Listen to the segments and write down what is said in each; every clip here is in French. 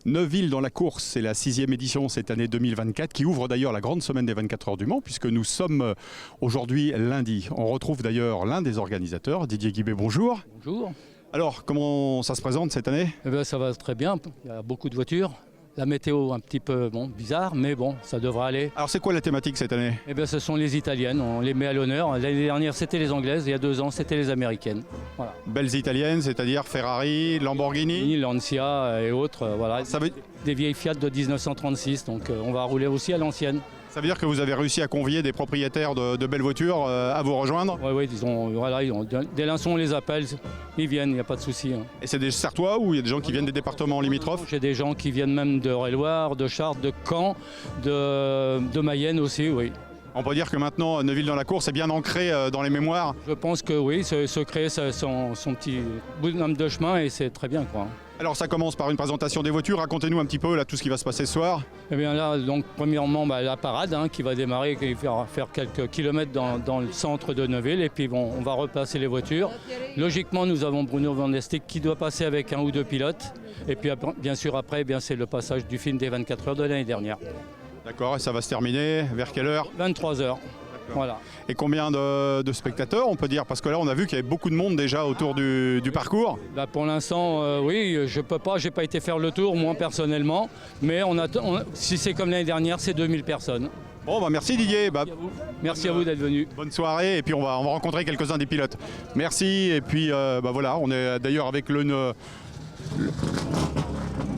Neuville dans la course, c'est la 6e édition cette année 2024 qui ouvre d'ailleurs la grande semaine des 24 heures du Mans puisque nous sommes aujourd'hui lundi. On retrouve d'ailleurs l'un des organisateurs, Didier Guibé, bonjour. Bonjour. Alors, comment ça se présente cette année ? Eh bien, ça va très bien, il y a beaucoup de voitures. La météo un petit peu bizarre, mais bon, ça devrait aller. Alors, c'est quoi la thématique cette année ? Eh bien, ce sont les Italiennes, on les met à l'honneur. L'année dernière, c'était les Anglaises, il y a 2 ans, c'était les Américaines. Voilà. Belles italiennes, c'est-à-dire Ferrari, Lamborghini, Lancia et autres, voilà. Ça veut... Des vieilles Fiat de 1936, donc on va rouler aussi à l'ancienne. Ça veut dire que vous avez réussi à convier des propriétaires de belles voitures à vous rejoindre ? Oui, dès l'instant on les appelle, ils viennent, il n'y a pas de souci. Hein. Et c'est des Sartois ou il y a des gens qui viennent des départements limitrophes ? J'ai des gens qui viennent même de Eure-et-Loir, de Chartres, de Caen, de Mayenne aussi, oui. On peut dire que maintenant, Neuville dans la course est bien ancré dans les mémoires. Je pense que oui, se créer son petit bonhomme de chemin et c'est très bien, quoi. Alors ça commence par une présentation des voitures, racontez-nous un petit peu là, tout ce qui va se passer ce soir. Eh bien là, donc premièrement la parade qui va démarrer, qui va faire quelques kilomètres dans le centre de Neuville et puis on va replacer les voitures. Logiquement nous avons Bruno Van Der Stek qui doit passer avec 1 ou 2 pilotes et puis bien sûr après c'est le passage du film des 24 heures de l'année dernière. D'accord, et ça va se terminer vers quelle heure ? 23 heures. Voilà. Et combien de spectateurs on peut dire ? Parce que là on a vu qu'il y avait beaucoup de monde déjà autour du parcours. Là, pour l'instant, oui, je peux pas, j'ai pas été faire le tour moi personnellement, mais si c'est comme l'année dernière, c'est 2000 personnes. Bon merci Didier. Merci à vous d'être venu. Bonne soirée et puis on va rencontrer quelques-uns des pilotes. Merci et puis voilà, on est d'ailleurs avec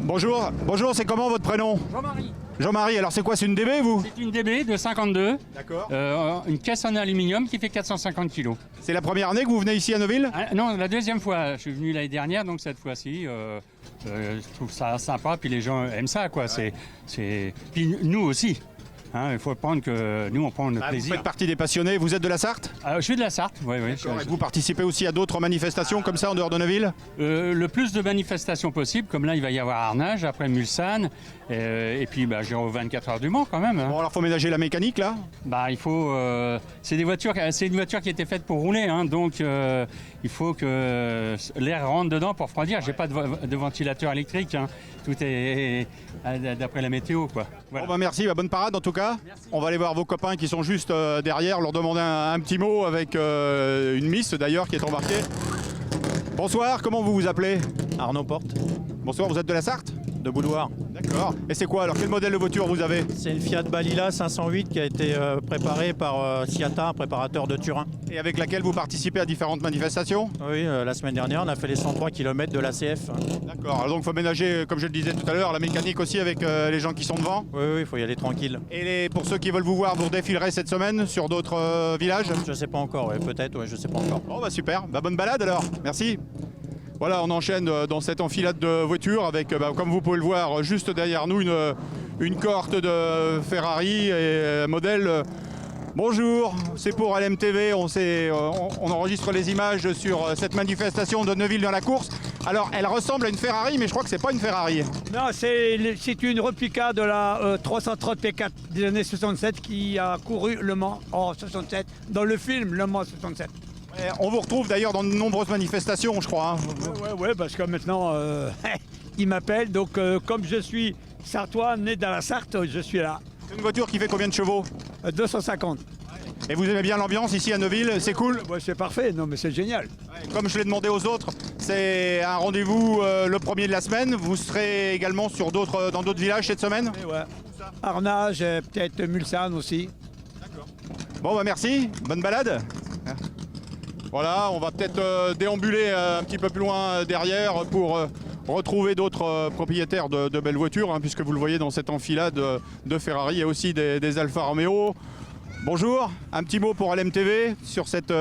Bonjour, c'est comment votre prénom ? Jean-Marie. Jean-Marie, alors c'est quoi, c'est une DB vous ? C'est une DB de 52. D'accord. Une caisse en aluminium qui fait 450 kg. C'est la première année que vous venez ici à Neuville ? Non, la deuxième fois. Je suis venu l'année dernière, donc cette fois-ci, je trouve ça sympa. Puis les gens aiment ça, quoi. Ouais. Puis nous aussi. Il faut prendre que nous, on prend notre plaisir. Vous faites partie des passionnés, vous êtes de la Sarthe ? Je suis de la Sarthe, oui. Et vous participez aussi à d'autres manifestations comme ça en dehors de Neuville ? Le plus de manifestations possible, comme là il va y avoir Arnage, après Mulsanne, et puis j'irai aux 24 heures du Mans quand même. Bon alors faut ménager la mécanique là ? Il faut. C'est une voiture qui a été faite pour rouler, donc il faut que l'air rentre dedans pour refroidir. J'ai pas de ventilateur électrique, tout est d'après la météo, quoi. Voilà. Bon merci, bonne parade en tout cas. Merci. On va aller voir vos copains qui sont juste derrière, leur demander un petit mot avec une miss d'ailleurs qui est embarquée. Bonsoir, comment vous vous appelez ? Arnaud Porte, Bonsoir, vous êtes de la Sarthe ? de Bouloir. D'accord. Et c'est quoi alors, quel modèle de voiture vous avez ? C'est une Fiat Balila 508 qui a été préparée par Ciata, un préparateur de Turin. Et avec laquelle vous participez à différentes manifestations ? Oui, la semaine dernière, on a fait les 103 km de l'ACF. D'accord, alors donc il faut ménager, comme je le disais tout à l'heure, la mécanique aussi avec les gens qui sont devant. Oui, il faut y aller tranquille. Et pour ceux qui veulent vous voir, vous défilerez cette semaine sur d'autres villages ? Je sais pas encore, peut-être, je sais pas encore. Bon super, bonne balade alors, merci. Voilà, on enchaîne dans cette enfilade de voitures avec, comme vous pouvez le voir, juste derrière nous, une cohorte de Ferrari et modèle. Bonjour, c'est pour LMTV, on enregistre les images sur cette manifestation de Neuville dans la course. Alors, elle ressemble à une Ferrari, mais je crois que c'est pas une Ferrari. Non, c'est une réplica de la 330 P4 des années 67 qui a couru Le Mans en 67, dans le film Le Mans 67. On vous retrouve d'ailleurs dans de nombreuses manifestations, je crois. Ouais, parce que maintenant, ils m'appellent. Donc, comme je suis sartois, né dans la Sarthe, je suis là. C'est une voiture qui fait combien de chevaux ? 250. Et vous aimez bien l'ambiance ici à Neuville, c'est cool ? Ouais, c'est parfait, non mais c'est génial. Comme je l'ai demandé aux autres, c'est un rendez-vous le premier de la semaine. Vous serez également dans d'autres villages cette semaine ? Et ouais. Arnage, peut-être Mulsanne aussi. D'accord. Bon, merci, bonne balade. Voilà, on va peut-être déambuler un petit peu plus loin derrière pour retrouver d'autres propriétaires de belles voitures, puisque vous le voyez dans cette enfilade de Ferrari et aussi des Alfa Romeo. Bonjour, un petit mot pour LMTV sur cette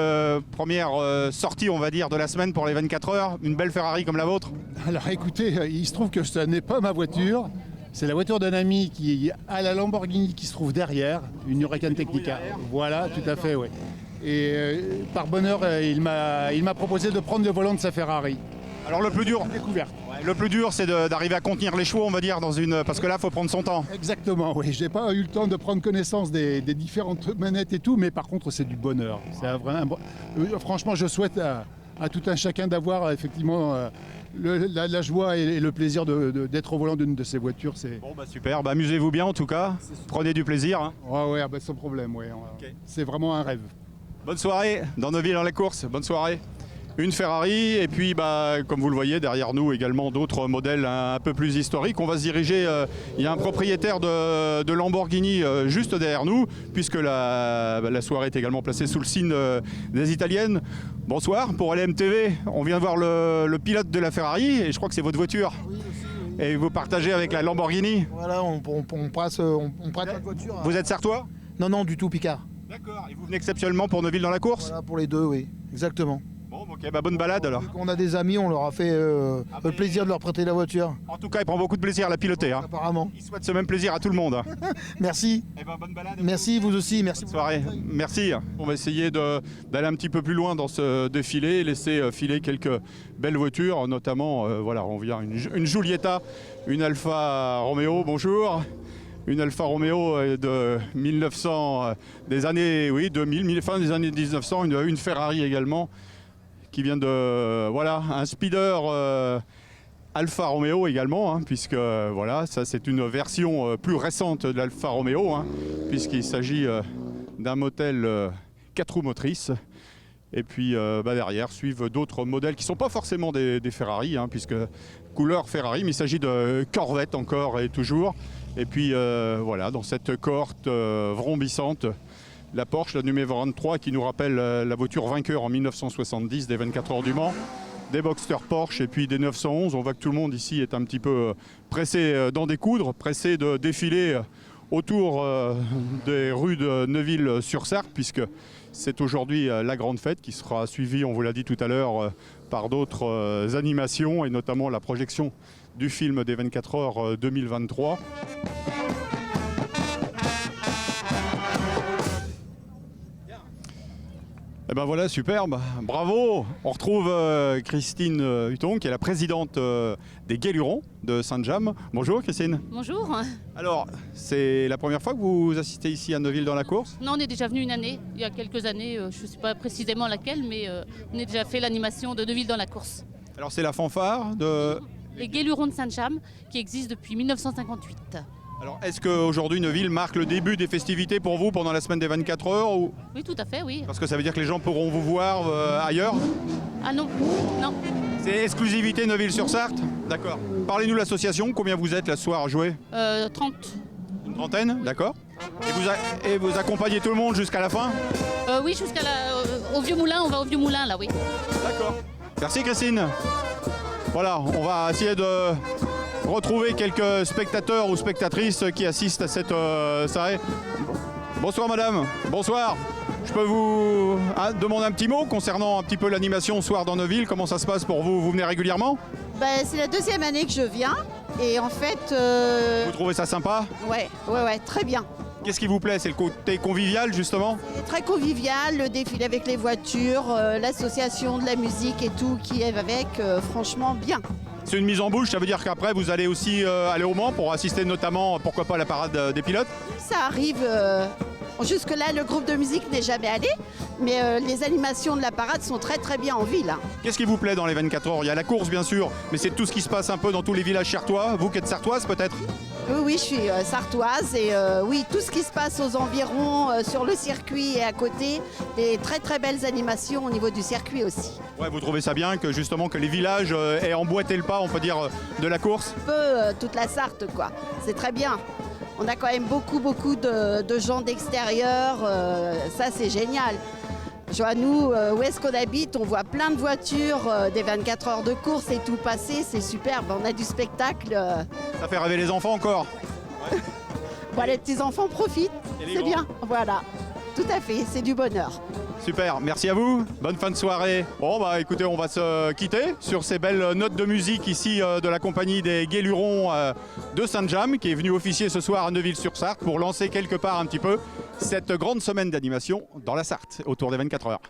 première sortie, on va dire, de la semaine pour les 24 heures. Une belle Ferrari comme la vôtre. Alors écoutez, il se trouve que ce n'est pas ma voiture. C'est la voiture d'un ami qui a la Lamborghini qui se trouve derrière, une Huracan Technica. Voilà, tout à fait, oui. Et par bonheur, il m'a proposé de prendre le volant de sa Ferrari. Alors le plus dur, Découverte. le plus dur, c'est d'arriver à contenir les chevaux, on va dire, parce que là, il faut prendre son temps. Exactement, oui. Je n'ai pas eu le temps de prendre connaissance des différentes manettes et tout, mais par contre, c'est du bonheur. Franchement, je souhaite à tout un chacun d'avoir effectivement la joie et le plaisir d'être au volant d'une de ces voitures. Bon bah super, bah, amusez-vous bien en tout cas, prenez du plaisir. Hein. Ouais, bah, sans problème, ouais. Okay. C'est vraiment un rêve. Bonne soirée dans Neuville dans la course, bonne soirée. Une Ferrari et puis bah, comme vous le voyez derrière nous également d'autres modèles un peu plus historiques. On va se diriger, il y a un propriétaire de Lamborghini juste derrière nous puisque la soirée est également placée sous le signe des Italiennes. Bonsoir pour LMTV, on vient voir le pilote de la Ferrari et je crois que c'est votre voiture. Oui, aussi, oui. Et vous partagez avec la Lamborghini. Voilà, on prête notre voiture. Vous êtes sartois? Non, du tout, Picard. D'accord, et vous venez exceptionnellement pour Neuville dans la course? Voilà, pour les deux, oui, exactement. Bon, ok, bah bonne balade alors. On a des amis, on leur a fait le plaisir de leur prêter la voiture. En tout cas, il prend beaucoup de plaisir à la piloter. Hein. Apparemment. Il souhaite ce même plaisir à tout le monde. Merci. Eh ben, bonne balade. Merci, vous aussi, merci. Bonne soirée. Merci. On va essayer d'aller un petit peu plus loin dans ce défilé et laisser filer quelques belles voitures, notamment, voilà, on vient une Giulietta, une Alfa Romeo, bonjour. Une Alfa Romeo de 1900, des années 2000, fin des années 1900, une Ferrari également, qui vient de, voilà, un speeder Alfa Romeo également, hein, puisque voilà, ça c'est une version plus récente de l'Alfa Romeo, hein, puisqu'il s'agit d'un modèle 4 roues motrices. Et puis derrière suivent d'autres modèles qui ne sont pas forcément des Ferrari, hein, puisque couleur Ferrari, mais il s'agit de Corvette encore et toujours. Et puis voilà, dans cette cohorte vrombissante, la Porsche, la numéro 23, qui nous rappelle la voiture vainqueur en 1970 des 24 heures du Mans, des Boxster Porsche et puis des 911. On voit que tout le monde ici est un petit peu pressé d'en découdre, pressé de défiler autour des rues de Neuville-sur-Sarthe, puisque c'est aujourd'hui la grande fête qui sera suivie, on vous l'a dit tout à l'heure, par d'autres animations et notamment la projection du film des 24 heures 2023. Et ben voilà, superbe, bravo. On retrouve Christine Hutton, qui est la présidente des Guélurons de Saint-James. Bonjour Christine. Bonjour. Alors, c'est la première fois que vous assistez ici à Neuville dans la course? Non, on est déjà venu une année, il y a quelques années, je ne sais pas précisément laquelle, mais on a déjà fait l'animation de Neuville dans la course. Alors c'est la fanfare de... Les Guélurons de Saint-James, qui existent depuis 1958. Alors est-ce qu'aujourd'hui Neuville marque le début des festivités pour vous pendant la semaine des 24 heures ou... Oui, tout à fait, oui. Parce que ça veut dire que les gens pourront vous voir ailleurs? Ah non, non. C'est exclusivité Neuville-sur-Sarthe? D'accord. Parlez-nous de l'association, combien vous êtes là ce soir à jouer? 30. Une trentaine, d'accord. Et vous accompagnez tout le monde jusqu'à la fin? Oui, au Vieux Moulin, on va au Vieux Moulin là, oui. D'accord. Merci Christine. Voilà, on va essayer de retrouver quelques spectateurs ou spectatrices qui assistent à cette soirée. Bonsoir madame, bonsoir. Je peux vous demander un petit mot concernant un petit peu l'animation ce soir dans Neuville? Comment ça se passe pour vous? Vous venez régulièrement? C'est la deuxième année que je viens et en fait... Vous trouvez ça sympa? Ouais, très bien. Qu'est-ce qui vous plaît? C'est le côté convivial justement? C'est très convivial, le défilé avec les voitures, l'association de la musique et tout qui est avec, franchement bien. C'est une mise en bouche, ça veut dire qu'après vous allez aussi aller au Mans pour assister notamment, pourquoi pas, à la parade des pilotes? Ça arrive, jusque-là le groupe de musique n'est jamais allé, mais les animations de la parade sont très très bien en ville. Hein. Qu'est-ce qui vous plaît dans les 24 heures? Il y a la course bien sûr, mais c'est tout ce qui se passe un peu dans tous les villages sartois. Vous qui êtes sartoise peut-être? Oui, je suis sartoise et oui, tout ce qui se passe aux environs, sur le circuit et à côté, des très très belles animations au niveau du circuit aussi. Ouais, vous trouvez ça bien que justement que les villages aient emboîté le pas, on peut dire, de la course? Un peu toute la Sarthe, quoi. C'est très bien. On a quand même beaucoup de gens d'extérieur, ça c'est génial. Je vois, nous, où est-ce qu'on habite, on voit plein de voitures, des 24 heures de course et tout passer, c'est superbe, on a du spectacle. Ça fait rêver les enfants encore? Ouais. Bon, les petits-enfants profitent, c'est bien, voilà, tout à fait, c'est du bonheur. Super, merci à vous, bonne fin de soirée. Bon bah écoutez, on va se quitter sur ces belles notes de musique ici de la compagnie des Guélurons de Saint-James qui est venu officier ce soir à Neuville-sur-Sarthe pour lancer quelque part un petit peu cette grande semaine d'animation dans la Sarthe autour des 24 heures.